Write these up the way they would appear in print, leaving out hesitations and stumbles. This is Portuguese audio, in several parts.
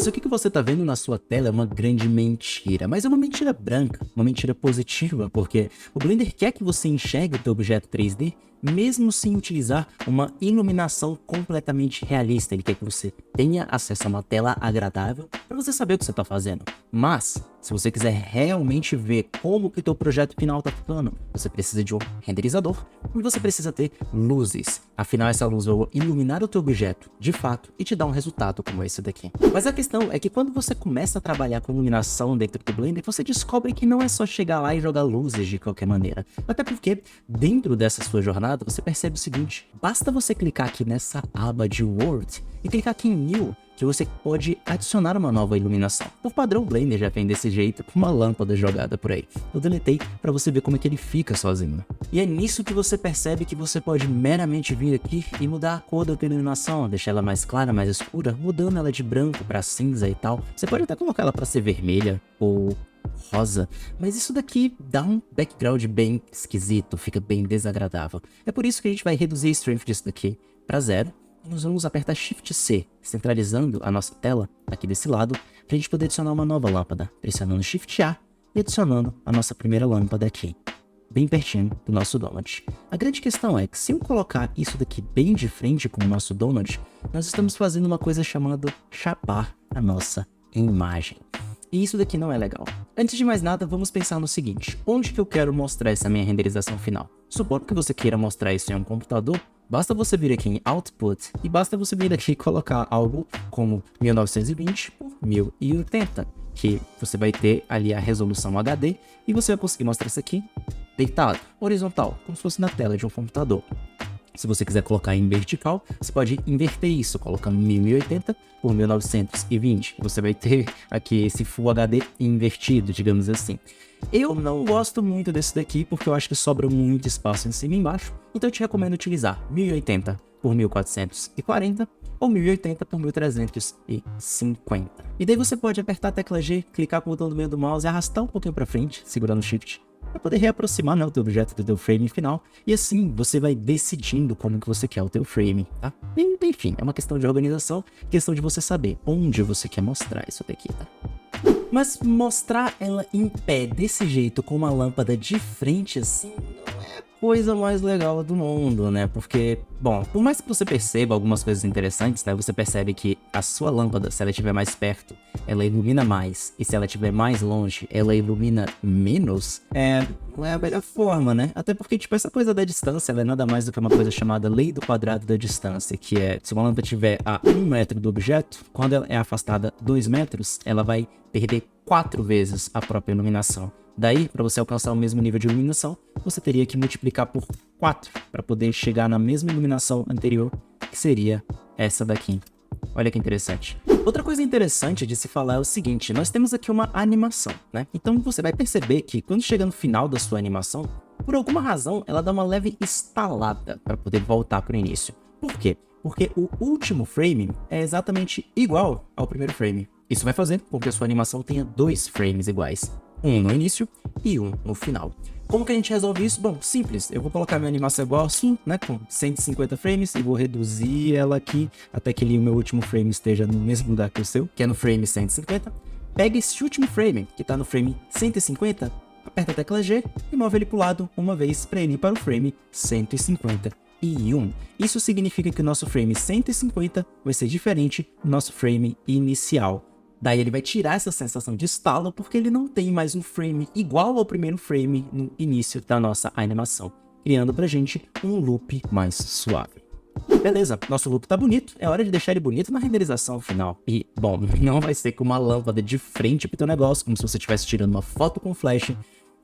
Isso aqui que você tá vendo na sua tela é uma grande mentira, mas é uma mentira branca, uma mentira positiva, porque o Blender quer que você enxergue o teu objeto 3D mesmo sem utilizar uma iluminação completamente realista. Ele quer que você tenha acesso a uma tela agradável para você saber o que você está fazendo. Mas, se você quiser realmente ver como que o teu projeto final está ficando, você precisa de um renderizador e você precisa ter luzes. Afinal, essa luz vai iluminar o teu objeto de fato e te dar um resultado como esse daqui. Mas a questão é que quando você começa a trabalhar com iluminação dentro do Blender, você descobre que não é só chegar lá e jogar luzes de qualquer maneira. Até porque, dentro dessa sua jornada, você percebe o seguinte: basta você clicar aqui nessa aba de World e clicar aqui em New, que você pode adicionar uma nova iluminação. Por padrão, o Blender já vem desse jeito, com uma lâmpada jogada por aí. Eu deletei para você ver como é que ele fica sozinho. E é nisso que você percebe que você pode meramente vir aqui e mudar a cor da tua iluminação, deixar ela mais clara, mais escura, mudando ela de branco para cinza e tal. Você pode até colocar ela para ser vermelha ou rosa, mas isso daqui dá um background bem esquisito, fica bem desagradável. É por isso que a gente vai reduzir a strength disso daqui para 0. Nós vamos apertar Shift C, centralizando a nossa tela aqui desse lado, para a gente poder adicionar uma nova lâmpada, pressionando Shift A e adicionando a nossa primeira lâmpada aqui, bem pertinho do nosso donut. A grande questão é que se eu colocar isso daqui bem de frente com o nosso donut, nós estamos fazendo uma coisa chamada chapar a nossa imagem. E isso daqui não é legal. Antes de mais nada, vamos pensar no seguinte: onde que eu quero mostrar essa minha renderização final? Supondo que você queira mostrar isso em um computador, basta você vir aqui em Output e basta você vir aqui e colocar algo como 1920 por 1080, que você vai ter ali a resolução HD e você vai conseguir mostrar isso aqui deitado, horizontal, como se fosse na tela de um computador. Se você quiser colocar em vertical, você pode inverter isso, colocando 1080 por 1920. Você vai ter aqui esse Full HD invertido, digamos assim. Eu não gosto muito desse daqui, porque eu acho que sobra muito espaço em cima e embaixo. Então eu te recomendo utilizar 1080 por 1440 ou 1080 por 1350. E daí você pode apertar a tecla G, clicar com o botão do meio do mouse e arrastar um pouquinho para frente, segurando o Shift, para poder reaproximar, né, o teu objeto do teu frame final, e assim você vai decidindo como que você quer o teu frame, tá? E, enfim, é uma questão de organização, questão de você saber onde você quer mostrar isso daqui, tá? Mas mostrar ela em pé desse jeito, com uma lâmpada de frente assim, não é a coisa mais legal do mundo, né? Porque, bom, por mais que você perceba algumas coisas interessantes, né? Você percebe que a sua lâmpada, se ela estiver mais perto, ela ilumina mais, e se ela estiver mais longe, ela ilumina menos. Não é a melhor forma, né? Até porque, tipo, essa coisa da distância, ela é nada mais do que uma coisa chamada lei do quadrado da distância, que é, se uma lâmpada estiver a 1 metro do objeto, quando ela é afastada 2 metros, ela vai perder 4 vezes a própria iluminação. Daí, para você alcançar o mesmo nível de iluminação, você teria que multiplicar por 4 para poder chegar na mesma iluminação anterior, que seria essa daqui. Olha que interessante. Outra coisa interessante de se falar é o seguinte: nós temos aqui uma animação, né? Então você vai perceber que quando chega no final da sua animação, por alguma razão, ela dá uma leve estalada para poder voltar para o início. Por quê? Porque o último frame é exatamente igual ao primeiro frame. Isso vai fazer com que a sua animação tenha 2 frames iguais, um no início e um no final. Como que a gente resolve isso? Bom, simples. Eu vou colocar minha animação igual assim, né, com 150 frames, e vou reduzir ela aqui até que o meu último frame esteja no mesmo lugar que o seu, que é no frame 150. Pega esse último frame, que está no frame 150, aperta a tecla G e move ele para o lado uma vez para ele ir para o frame 151. Isso significa que o nosso frame 150 vai ser diferente do nosso frame inicial. Daí ele vai tirar essa sensação de estalo, porque ele não tem mais um frame igual ao primeiro frame no início da nossa animação, criando pra gente um loop mais suave. Beleza, nosso loop tá bonito, é hora de deixar ele bonito na renderização final. E, bom, não vai ser com uma lâmpada de frente pro teu negócio, como se você estivesse tirando uma foto com flash,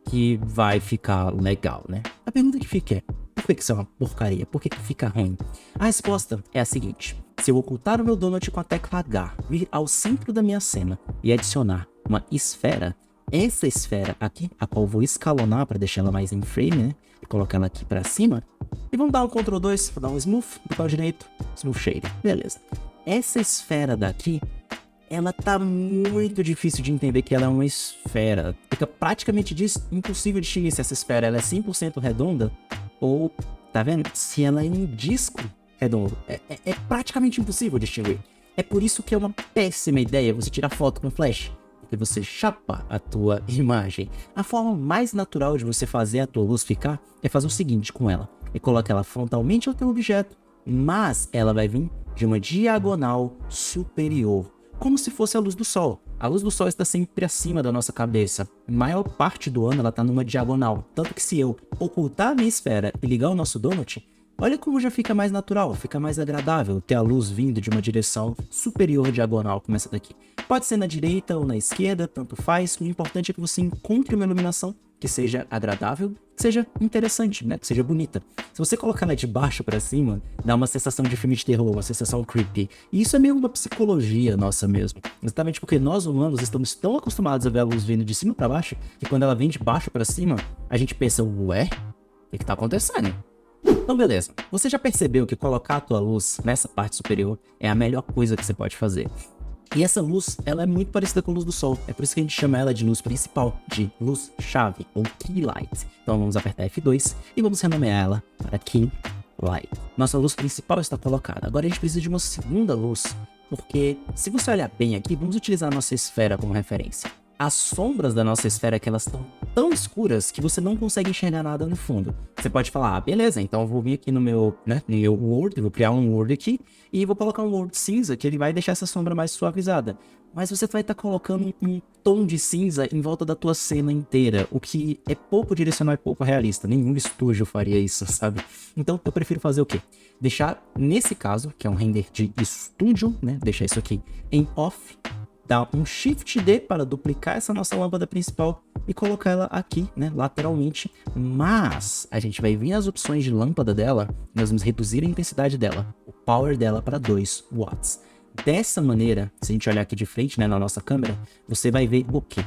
que vai ficar legal, né? A pergunta que fica é: por que isso é uma porcaria? Por que fica ruim? A resposta é a seguinte: se eu ocultar o meu donut com a tecla H, vir ao centro da minha cena e adicionar uma esfera, essa esfera aqui, a qual vou escalonar para deixar ela mais em frame, né? E colocar ela aqui para cima. E vamos dar um Ctrl 2, vou dar um Smooth, botão direito, Smooth Shade. Beleza. Essa esfera daqui, ela tá muito difícil de entender que ela é uma esfera. Fica praticamente impossível distinguir se essa esfera ela é 100% redonda ou, tá vendo? Se ela é um disco redondo. É praticamente impossível distinguir. É por isso que é uma péssima ideia você tirar foto com flash, porque você chapa a tua imagem. A forma mais natural de você fazer a tua luz ficar é fazer o seguinte com ela, é colocar ela frontalmente ao teu objeto, mas ela vai vir de uma diagonal superior, como se fosse a luz do sol. A luz do sol está sempre acima da nossa cabeça. A maior parte do ano ela está numa diagonal, tanto que se eu ocultar a minha esfera e ligar o nosso donut, olha como já fica mais natural, fica mais agradável ter a luz vindo de uma direção superior diagonal como essa daqui. Pode ser na direita ou na esquerda, tanto faz. O importante é que você encontre uma iluminação que seja agradável, que seja interessante, né? Que seja bonita. Se você colocar ela de baixo pra cima, dá uma sensação de filme de terror, uma sensação creepy. E isso é meio uma psicologia nossa mesmo. Exatamente porque nós humanos estamos tão acostumados a ver a luz vindo de cima pra baixo, que quando ela vem de baixo pra cima, a gente pensa, ué, o que tá acontecendo? Então beleza, você já percebeu que colocar a tua luz nessa parte superior é a melhor coisa que você pode fazer. E essa luz, ela é muito parecida com a luz do sol, é por isso que a gente chama ela de luz principal, de luz-chave, ou Key Light. Então vamos apertar F2 e vamos renomear ela para Key Light. Nossa luz principal está colocada, agora a gente precisa de uma segunda luz, porque se você olhar bem aqui, vamos utilizar a nossa esfera como referência. As sombras da nossa esfera que elas estão tão escuras que você não consegue enxergar nada no fundo. Você pode falar, beleza, então eu vou vir aqui no meu Word, vou criar um Word aqui e vou colocar um Word cinza que ele vai deixar essa sombra mais suavizada. Mas você vai estar colocando um tom de cinza em volta da tua cena inteira, o que é pouco direcional e pouco realista. Nenhum estúdio faria isso, sabe? Então eu prefiro fazer o quê? Deixar, nesse caso, que é um render de estúdio, né? Deixar isso aqui em off. Dá um Shift D para duplicar essa nossa lâmpada principal e colocar ela aqui, né, lateralmente. Mas a gente vai vir nas opções de lâmpada dela, nós vamos reduzir a intensidade dela, o power dela para 2 watts. Dessa maneira, se a gente olhar aqui de frente, né, na nossa câmera, você vai ver o quê?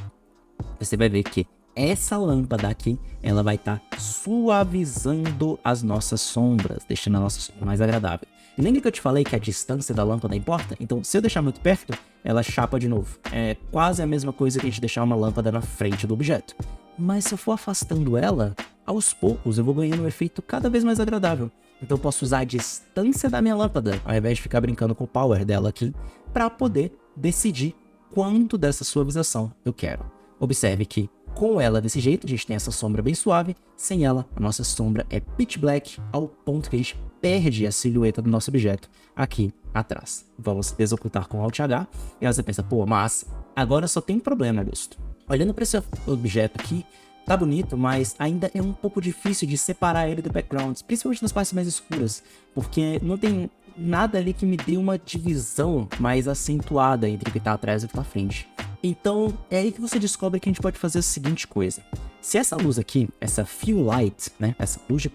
Você vai ver que essa lâmpada aqui, ela vai estar suavizando as nossas sombras, deixando a nossa sombra mais agradável. E lembra que eu te falei que a distância da lâmpada importa? Então, se eu deixar muito perto, ela chapa de novo. É quase a mesma coisa que a gente deixar uma lâmpada na frente do objeto. Mas se eu for afastando ela, aos poucos eu vou ganhando um efeito cada vez mais agradável. Então eu posso usar a distância da minha lâmpada, ao invés de ficar brincando com o power dela aqui, para poder decidir quanto dessa suavização eu quero. Observe que com ela desse jeito, a gente tem essa sombra bem suave. Sem ela, a nossa sombra é pitch black, ao ponto que a gente perde a silhueta do nosso objeto aqui atrás. Vamos desocultar com Alt H. E aí você pensa, pô, mas agora só tem um problema, Augusto. Olhando para esse objeto aqui, tá bonito, mas ainda é um pouco difícil de separar ele do background, principalmente nas partes mais escuras, porque não tem nada ali que me dê uma divisão mais acentuada entre o que tá atrás e o que tá à frente. Então, é aí que você descobre que a gente pode fazer a seguinte coisa. Se essa luz aqui, essa Fill Light, né, essa luz de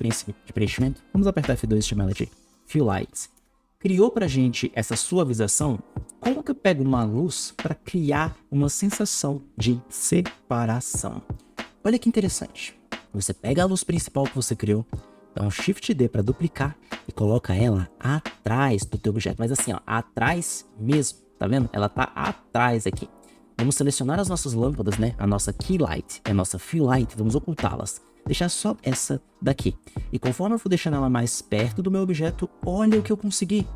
preenchimento, vamos apertar F2 e chamar ela de Fill Light, criou pra gente essa suavização, como que eu pego uma luz para criar uma sensação de separação? Olha que interessante. Você pega a luz principal que você criou, dá um Shift D para duplicar e coloca ela atrás do teu objeto, mas assim, ó, atrás mesmo, tá vendo? Ela tá atrás aqui. Vamos selecionar as nossas lâmpadas, né? A nossa Key Light, a nossa Fill Light, vamos ocultá-las. Deixar só essa daqui. E conforme eu for deixando ela mais perto do meu objeto, olha o que eu consegui.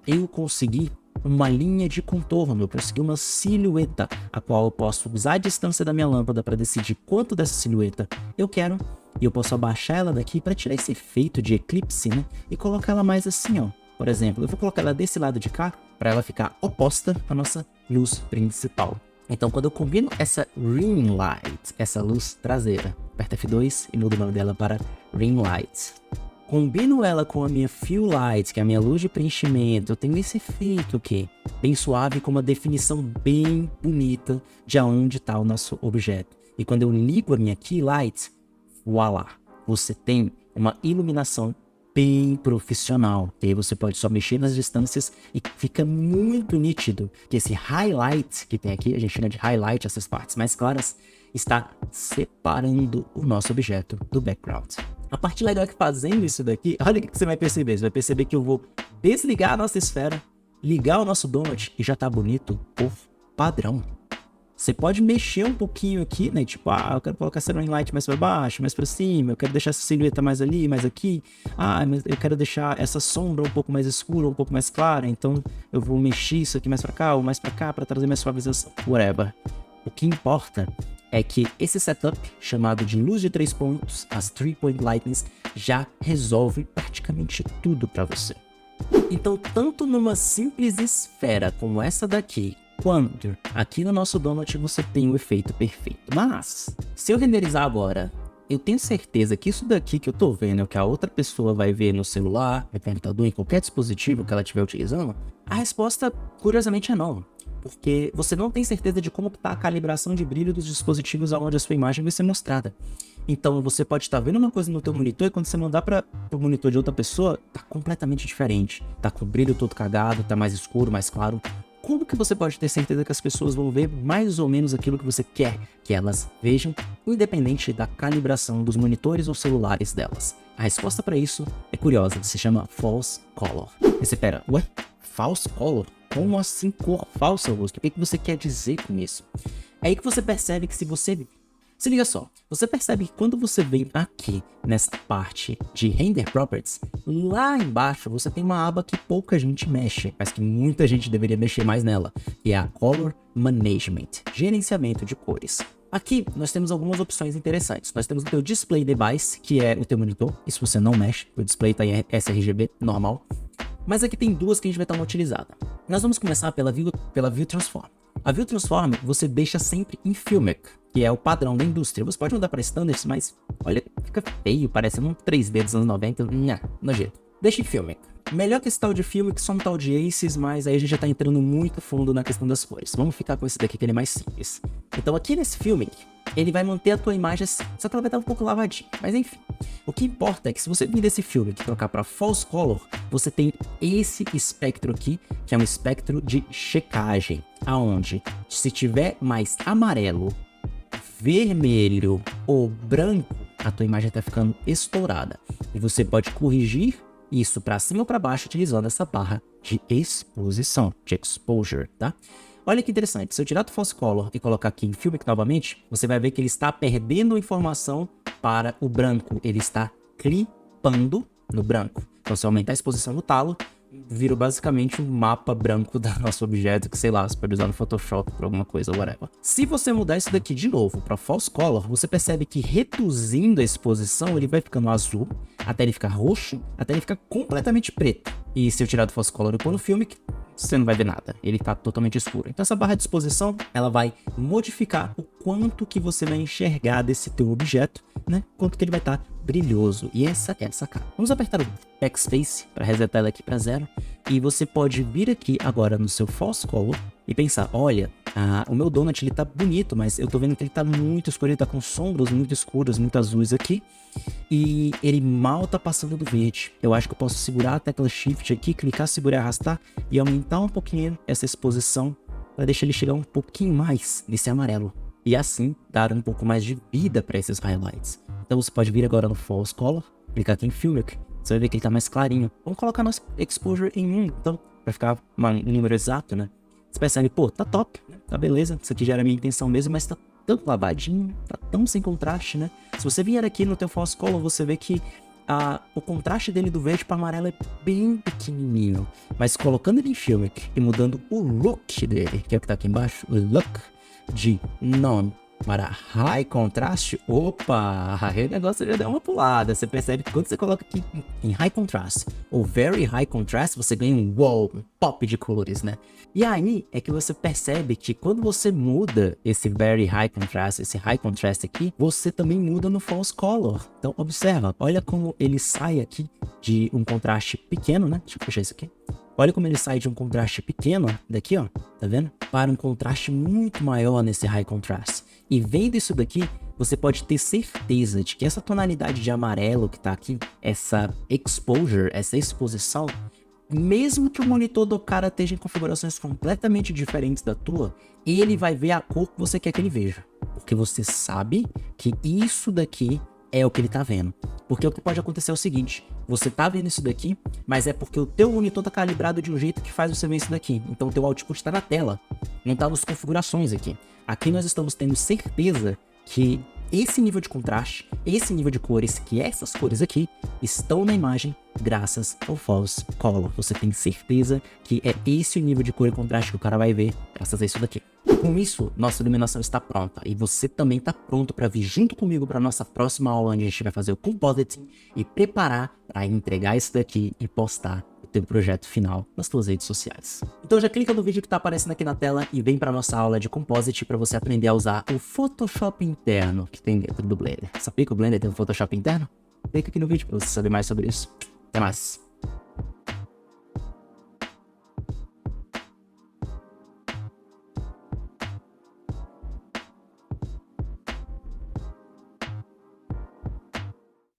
Eu consegui uma linha de contorno, eu consegui uma silhueta, a qual eu posso usar a distância da minha lâmpada para decidir quanto dessa silhueta eu quero. E eu posso abaixar ela daqui para tirar esse efeito de eclipse, né? E colocar ela mais assim, ó. Por exemplo, eu vou colocar ela desse lado de cá, para ela ficar oposta à nossa luz principal. Então, quando eu combino essa Ring Light, essa luz traseira, aperta F2 e mudo o nome dela para Ring Light. Combino ela com a minha Fill Light, que é a minha luz de preenchimento, eu tenho esse efeito aqui, bem suave, com uma definição bem bonita de aonde está o nosso objeto. E quando eu ligo a minha Key Light, voilá, você tem uma iluminação bem profissional. E aí você pode só mexer nas distâncias e fica muito nítido que esse highlight que tem aqui, a gente chama de highlight, essas partes mais claras, está separando o nosso objeto do background. A parte legal é que fazendo isso daqui, olha o que você vai perceber. Você vai perceber que eu vou desligar a nossa esfera, ligar o nosso donut e já tá bonito por padrão. Você pode mexer um pouquinho aqui, né? Tipo, eu quero colocar essa ring light mais para baixo, mais para cima, eu quero deixar essa silhueta mais ali, mais aqui. Mas eu quero deixar essa sombra um pouco mais escura, um pouco mais clara, então eu vou mexer isso aqui mais para cá ou mais para cá para trazer mais suavização, whatever. O que importa é que esse setup, chamado de luz de 3 pontos, as 3-point lightnings, já resolve praticamente tudo para você. Então, tanto numa simples esfera como essa daqui, quanto aqui no nosso donut você tem o efeito perfeito. Mas, se eu renderizar agora, eu tenho certeza que isso daqui que eu tô vendo, que a outra pessoa vai ver no celular, no computador, em qualquer dispositivo que ela estiver utilizando, a resposta, curiosamente, é não. Porque você não tem certeza de como está a calibração de brilho dos dispositivos onde a sua imagem vai ser mostrada. Então você pode estar vendo uma coisa no teu monitor e quando você mandar para o monitor de outra pessoa, tá completamente diferente. Tá com o brilho todo cagado, tá mais escuro, mais claro. Como que você pode ter certeza que as pessoas vão ver mais ou menos aquilo que você quer que elas vejam, independente da calibração dos monitores ou celulares delas? A resposta para isso é curiosa, se chama False Color. E você pera, ué? False Color? Como assim cor falsa, Augusto? O que você quer dizer com isso? É aí que você percebe que se liga só, você percebe que quando você vem aqui nessa parte de Render Properties, lá embaixo você tem uma aba que pouca gente mexe, mas que muita gente deveria mexer mais nela, que é a Color Management, gerenciamento de cores. Aqui nós temos algumas opções interessantes. Nós temos o teu Display Device, que é o teu monitor, e se você não mexe, o display está em sRGB normal. Mas aqui tem duas que a gente vai dar uma utilizada. Nós vamos começar pela View Transform. A View Transform você deixa sempre em Filmic, que é o padrão da indústria. Você pode mudar para Standards, mas olha, fica feio, parecendo um 3D dos anos 90, nojento. Deixa em Filmic. Melhor que esse tal de Filmic, só um tal de Aces, mas aí a gente já tá entrando muito fundo na questão das cores. Vamos ficar com esse daqui que ele é mais simples. Então aqui nesse Filmic, ele vai manter a tua imagem, só que ela vai estar um pouco lavadinha, mas enfim. O que importa é que se você vir desse Filmic e trocar para False Color, você tem esse espectro aqui, que é um espectro de checagem, aonde se tiver mais amarelo, vermelho ou branco, a tua imagem tá ficando estourada. E você pode corrigir isso para cima ou para baixo utilizando essa barra de exposição, de exposure, tá? Olha que interessante, se eu tirar do False Color e colocar aqui em Filmic novamente, você vai ver que ele está perdendo informação para o branco, ele está clipando no branco. Então se eu aumentar a exposição no talo, vira basicamente um mapa branco do nosso objeto, que sei lá, você pode usar no Photoshop para alguma coisa, whatever. Se você mudar isso daqui de novo para False Color, você percebe que reduzindo a exposição, ele vai ficando azul, até ele ficar roxo, até ele ficar completamente preto. E se eu tirar do False Color e pôr no Filmic, você não vai ver nada, ele tá totalmente escuro. Então essa barra de exposição, ela vai modificar o quanto que você vai enxergar desse teu objeto, né? Quanto que ele vai estar brilhoso. E essa é a sacada. Vamos apertar o Backspace para resetar ela aqui para 0. E você pode vir aqui agora no seu False Color e pensar, olha, o meu donut ele tá bonito, mas eu tô vendo que ele tá muito escuro, ele tá com sombras muito escuras, muito azuis aqui. E ele mal tá passando do verde. Eu acho que eu posso segurar a tecla Shift aqui, clicar, segurar e arrastar e aumentar um pouquinho essa exposição para deixar ele chegar um pouquinho mais nesse amarelo. E assim dar um pouco mais de vida para esses highlights. Então você pode vir agora no False Color, clicar aqui em Filmic, você vai ver que ele tá mais clarinho. Vamos colocar nosso Exposure em 1, então, para ficar um número exato, né? Você percebe, pô, tá top, né? Tá beleza, isso aqui já era a minha intenção mesmo, mas tá tão lavadinho, tá tão sem contraste, né? Se você vier aqui no teu False Color, você vê que o contraste dele do verde para amarelo é bem pequenininho. Mas colocando ele em Filmic e mudando o look dele, que é o que tá aqui embaixo, o look de None para High Contrast, opa, aí o negócio já deu uma pulada. Você percebe que quando você coloca aqui em High Contrast ou Very High Contrast, você ganha um wow, um pop de cores, né? E aí é que você percebe que quando você muda esse Very High Contrast, esse High Contrast aqui, você também muda no False Color. Então observa, olha como ele sai aqui de um contraste pequeno, né? Deixa eu fechar isso aqui. Olha como ele sai de um contraste pequeno, daqui ó, tá vendo? Para um contraste muito maior nesse High Contrast. E vendo isso daqui, você pode ter certeza de que essa tonalidade de amarelo que tá aqui, essa exposure, essa exposição, mesmo que o monitor do cara esteja em configurações completamente diferentes da tua, ele vai ver a cor que você quer que ele veja. Porque você sabe que isso daqui é o que ele tá vendo. Porque o que pode acontecer é o seguinte, você tá vendo isso daqui, mas é porque o teu monitor tá calibrado de um jeito que faz você ver isso daqui. Então o teu output tá na tela, não tá nas configurações aqui. Aqui nós estamos tendo certeza que esse nível de contraste, esse nível de cores, que essas cores aqui, estão na imagem graças ao false color. Você tem certeza que é esse o nível de cor e contraste que o cara vai ver graças a isso daqui. Com isso, nossa iluminação está pronta e você também está pronto para vir junto comigo para nossa próxima aula, onde a gente vai fazer o compositing e preparar para entregar isso daqui e postar o teu projeto final nas tuas redes sociais. Então já clica no vídeo que está aparecendo aqui na tela e vem para nossa aula de composite para você aprender a usar o Photoshop interno que tem dentro do Blender. Sabia que o Blender tem um Photoshop interno? Clica aqui no vídeo para você saber mais sobre isso. Até mais!